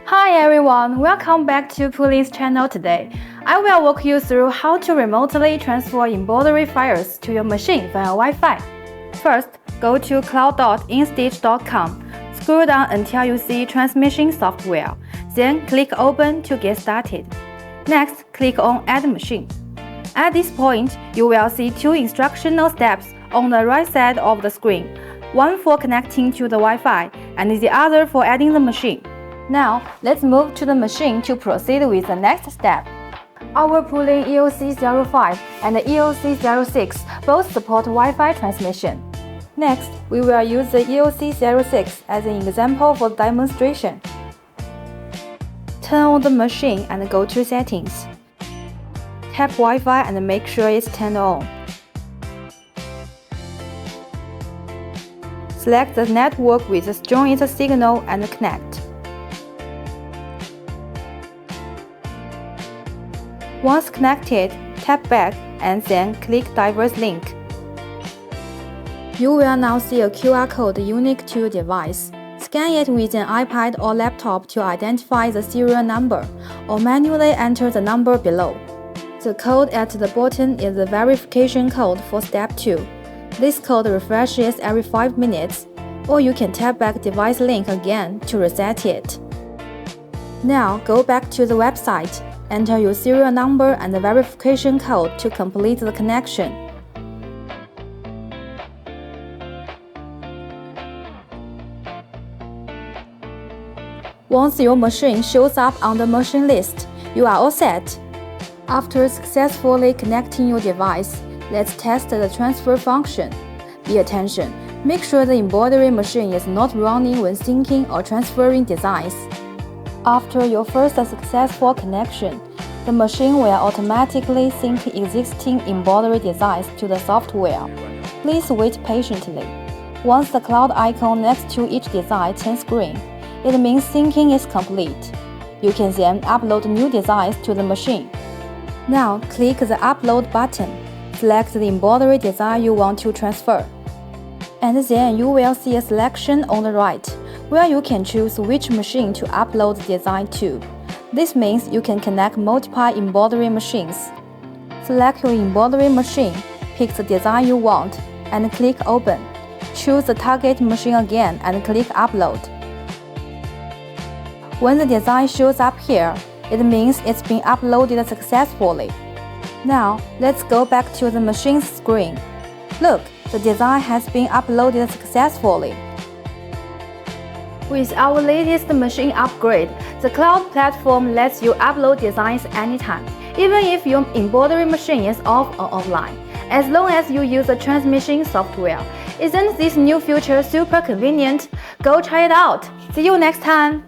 Hi everyone, welcome back to PooLin's channel today. I will walk you through how to remotely transfer embroidery files to your machine via Wi-Fi. First, go to cloud.institch.com. Scroll down until you see Transmission Software. Then click Open to get started. Next, click on Add Machine. At this point, you will see two instructional steps on the right side of the screen, one for connecting to the Wi-Fi and the other for adding the machine. Now, let's move to the machine to proceed with the next step. Our PooLin EOC05 and the EOC06 both support Wi-Fi transmission. Next, we will use the EOC06 as an example for demonstration. Turn on the machine and go to Settings. Tap Wi-Fi and make sure it's turned on. Select the network with the strongest signal and connect. Once connected, tap back and then click Diverse Link. You will now see a QR code unique to your device. Scan it with an iPad or laptop to identify the serial number, or manually enter the number below. The code at the bottom is the verification code for Step 2. This code refreshes every 5 minutes, or you can tap back device link again to reset it. Now go back to the website. Enter your serial number and the verification code to complete the connection. Once your machine shows up on the machine list, you are all set. After successfully connecting your device, let's test the transfer function. Pay attention, make sure the embroidery machine is not running when syncing or transferring designs. After your first successful connection, the machine will automatically sync existing embroidery designs to the software. Please wait patiently. Once the cloud icon next to each design turns green, it means syncing is complete. You can then upload new designs to the machine. Now click the Upload button. Select the embroidery design you want to transfer. And then you will see a selection on the right, where you can choose which machine to upload the design to. This means you can connect multiple embroidery machines. Select your embroidery machine, pick the design you want, and click Open. Choose the target machine again and click Upload. When the design shows up here, it means it's been uploaded successfully. Now, let's go back to the machine's screen. Look, the design has been uploaded successfully. With our latest machine upgrade, the cloud platform lets you upload designs anytime, even if your embroidery machine is off or offline, as long as you use the transmission software. Isn't this new feature super convenient? Go try it out! See you next time!